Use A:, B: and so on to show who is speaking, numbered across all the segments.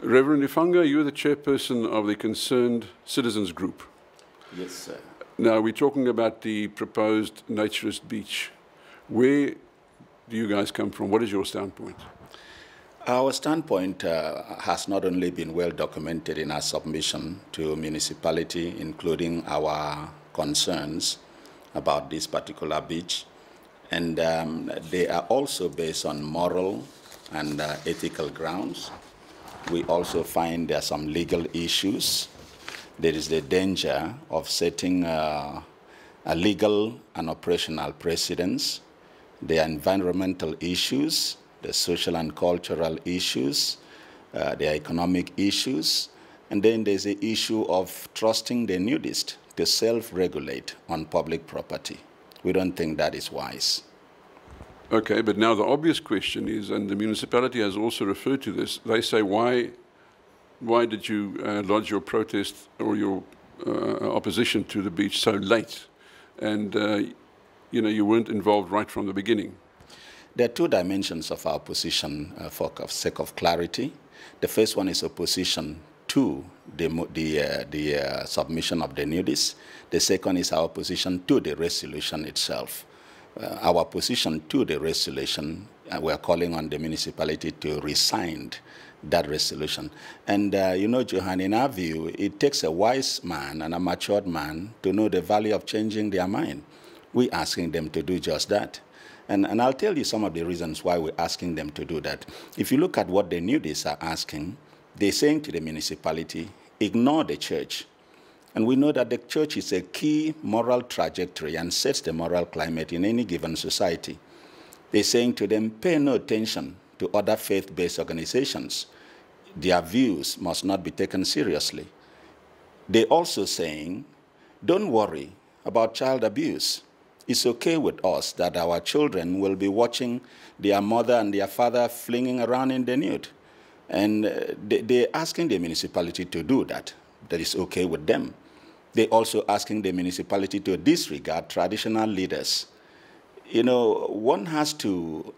A: Reverend Effanga, you're the chairperson of the Concerned Citizens Group.
B: Yes, sir.
A: Now, we're talking about the proposed naturist beach. Where do you guys come from? What is your standpoint?
B: Our standpoint has not only been well documented in our submission to municipality, including our concerns about this particular beach, and they are also based on moral and ethical grounds. We also find there are some legal issues. There is the danger of setting a legal and operational precedents. There are environmental issues, the social and cultural issues, the economic issues, and then there's the issue of trusting the nudist to self-regulate on public property. We don't think that is wise.
A: Okay, but now the obvious question is, and the municipality has also referred to this, they say, why did you lodge your protest or your opposition to the beach so late? And, you know, you weren't involved right from the beginning.
B: There are two dimensions of our position for sake of clarity. The first one is opposition to the submission of the nudists. The second is our position to the resolution itself. Our position to the resolution, we're calling on the municipality to rescind that resolution. And you know, Johan, in our view, it takes a wise man and a matured man to know the value of changing their mind. We're asking them to do just that. And I'll tell you some of the reasons why we're asking them to do that. If you look at what the nudists are asking, they're saying to the municipality, ignore the church. And we know that the church is a key moral trajectory and sets the moral climate in any given society. They're saying to them, pay no attention to other faith-based organizations. Their views must not be taken seriously. They're also saying, don't worry about child abuse. It's okay with us that our children will be watching their mother and their father flinging around in the nude. And they're asking the municipality to do that. That is okay with them. They're also asking the municipality to disregard traditional leaders. You know, one has to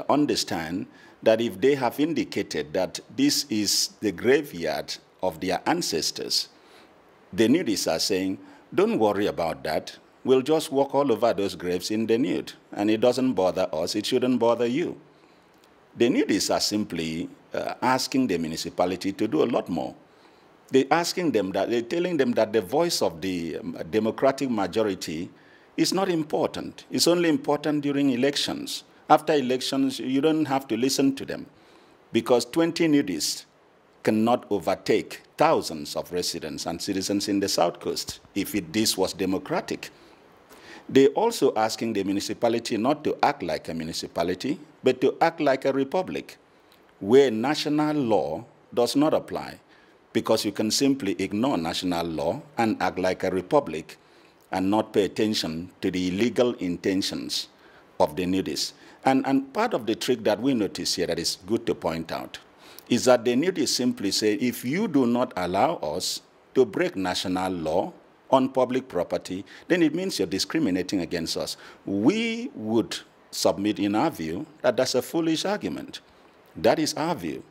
B: understand that if they have indicated that this is the graveyard of their ancestors, the nudists are saying, don't worry about that. We'll just walk all over those graves in the nude, and it doesn't bother us. It shouldn't bother you. The nudists are simply asking the municipality to do a lot more. They're telling them that the voice of the democratic majority is not important. It's only important during elections. After elections, you don't have to listen to them, because 20 nudists cannot overtake thousands of residents and citizens in the South Coast if this was democratic. They're also asking the municipality not to act like a municipality, but to act like a republic, where national law does not apply, because you can simply ignore national law and act like a republic and not pay attention to the illegal intentions of the nudists. And part of the trick that we notice here that is good to point out is that the nudists simply say, if you do not allow us to break national law on public property, then it means you're discriminating against us. We would submit in our view that that's a foolish argument. That is our view.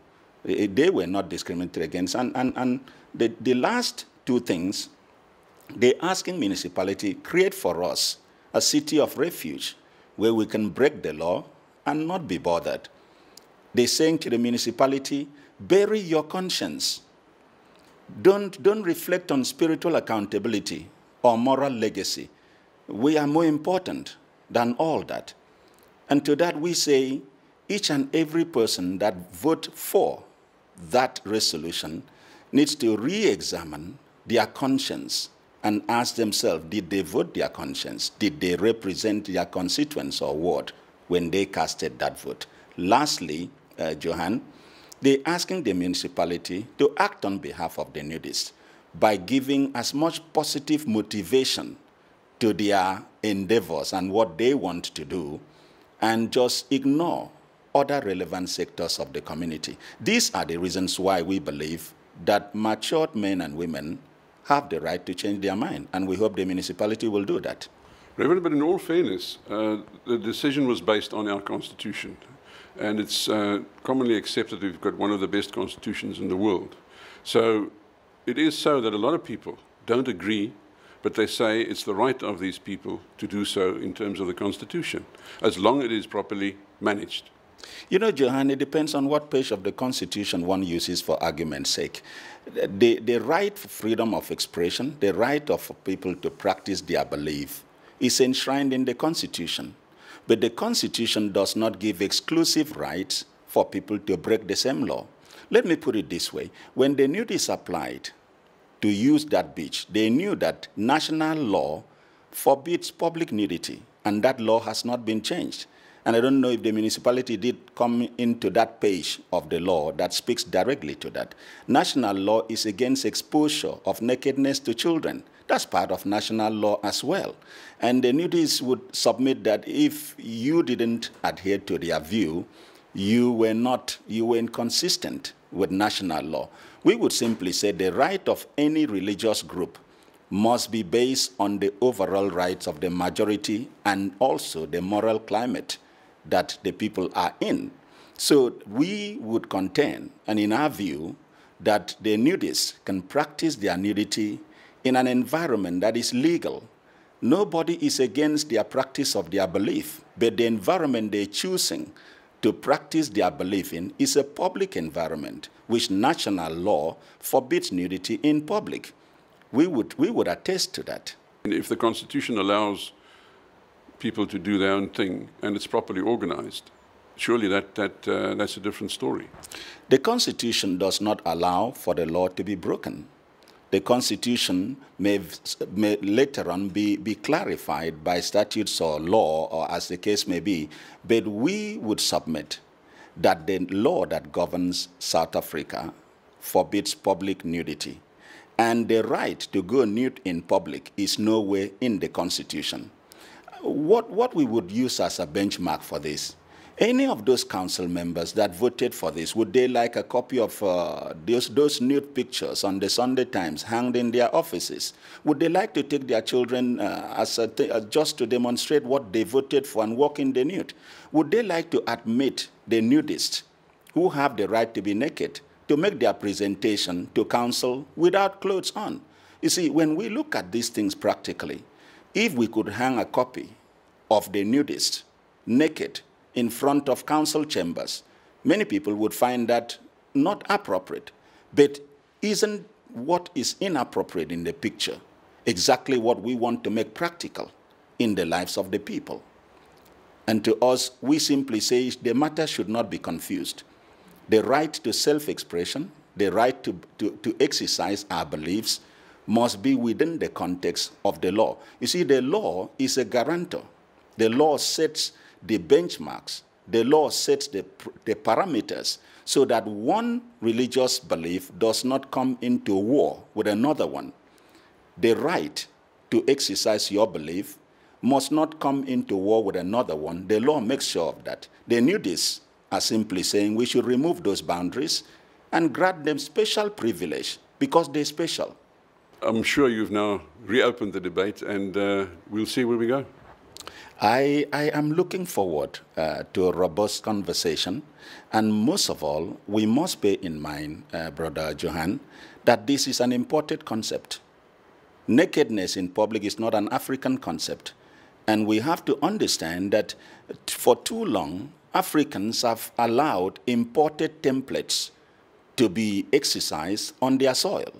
B: They were not discriminated against. And the last two things, they're asking municipality, create for us a city of refuge where we can break the law and not be bothered. They're saying to the municipality, bury your conscience. Don't reflect on spiritual accountability or moral legacy. We are more important than all that. And to that we say, each and every person that votes for that resolution needs to re-examine their conscience and ask themselves, did they vote their conscience? Did they represent their constituents or ward when they casted that vote? Lastly, Johan, they're asking the municipality to act on behalf of the nudists by giving as much positive motivation to their endeavors and what they want to do, and just ignore other relevant sectors of the community. These are the reasons why we believe that matured men and women have the right to change their mind, and we hope the municipality will do that.
A: Reverend, but in all fairness, the decision was based on our constitution. And it's commonly accepted we've got one of the best constitutions in the world. So it is so that a lot of people don't agree, but they say it's the right of these people to do so in terms of the Constitution, as long as it is properly managed.
B: You know, Johan, it depends on what page of the Constitution one uses for argument's sake. The right for freedom of expression, the right of people to practice their belief is enshrined in the Constitution. But the Constitution does not give exclusive rights for people to break the same law. Let me put it this way. When the Nudists applied to use that beach, they knew that national law forbids public nudity, and that law has not been changed. And I don't know if the municipality did come into that page of the law that speaks directly to that. National law is against exposure of nakedness to children. That's part of national law as well. And the nudists would submit that if you didn't adhere to their view, you were inconsistent with national law. We would simply say the right of any religious group must be based on the overall rights of the majority and also the moral climate that the people are in. So we would contend, and in our view, that the nudists can practice their nudity in an environment that is legal. Nobody is against their practice of their belief, but the environment they're choosing to practice their belief in is a public environment, which national law forbids nudity in public. We would attest to that.
A: And if the Constitution allows people to do their own thing and it's properly organized, surely that's a different story.
B: The Constitution does not allow for the law to be broken. The Constitution may later on be clarified by statutes or law, or as the case may be, but we would submit that the law that governs South Africa forbids public nudity, and the right to go nude in public is nowhere in the Constitution. What we would use as a benchmark for this, any of those council members that voted for this, would they like a copy of those nude pictures on the Sunday Times hanged in their offices? Would they like to take their children just to demonstrate what they voted for and walk in the nude? Would they like to admit the nudists who have the right to be naked to make their presentation to council without clothes on? You see, when we look at these things practically, if we could hang a copy of the nudist naked in front of council chambers, many people would find that not appropriate. But isn't what is inappropriate in the picture exactly what we want to make practical in the lives of the people? And to us, we simply say the matter should not be confused. The right to self-expression, the right to exercise our beliefs must be within the context of the law. You see, the law is a guarantor. The law sets the benchmarks. The law sets the parameters so that one religious belief does not come into war with another one. The right to exercise your belief must not come into war with another one. The law makes sure of that. The nudists are simply saying we should remove those boundaries and grant them special privilege because they're special.
A: I'm sure you've now reopened the debate, and we'll see where we go.
B: I am looking forward to a robust conversation, and most of all, we must bear in mind, Brother Johan, that this is an imported concept. Nakedness in public is not an African concept, and we have to understand that for too long, Africans have allowed imported templates to be exercised on their soil.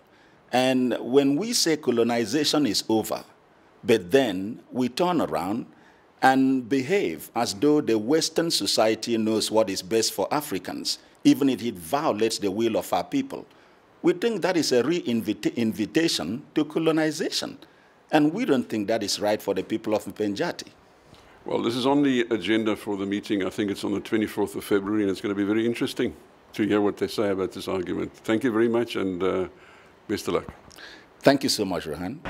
B: And when we say colonization is over, but then we turn around and behave as though the Western society knows what is best for Africans, even if it violates the will of our people, we think that is a re-invitation to colonization. And we don't think that is right for the people of Mpenjati.
A: Well, this is on the agenda for the meeting. I think it's on the 24th of February, and it's going to be very interesting to hear what they say about this argument. Thank you very much, and best of luck.
B: Thank you so much, Rohan.